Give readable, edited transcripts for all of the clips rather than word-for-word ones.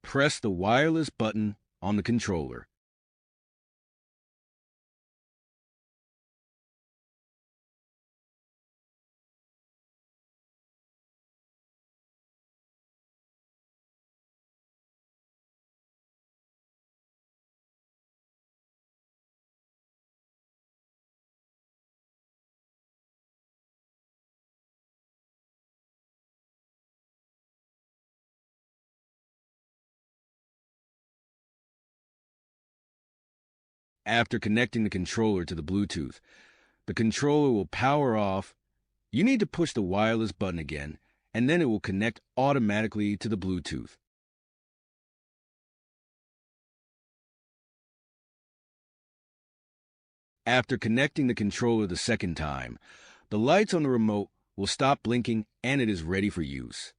Press the wireless button on the controller. After connecting the controller to the Bluetooth, the controller will power off. You need to push the wireless button again, and then it will connect automatically to the Bluetooth. After connecting the controller the second time, the lights on the remote will stop blinking and it is ready for use.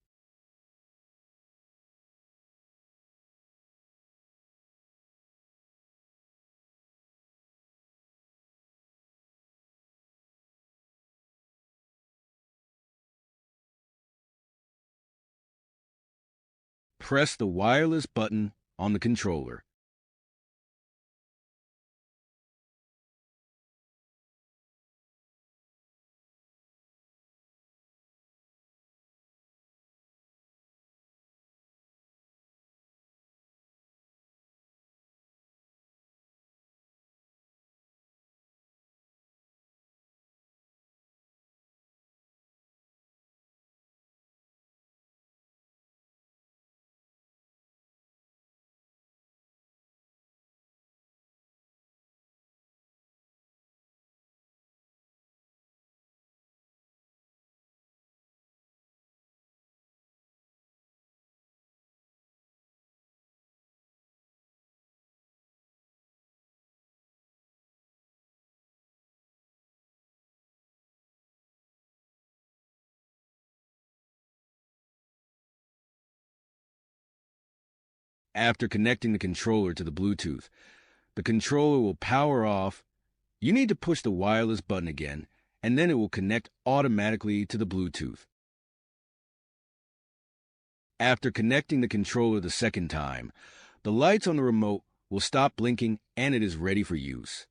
Press the wireless button on the controller. After connecting the controller to the Bluetooth, the controller will power off. You need to push the wireless button again, and then it will connect automatically to the Bluetooth. After connecting the controller the second time, the lights on the remote will stop blinking and it is ready for use.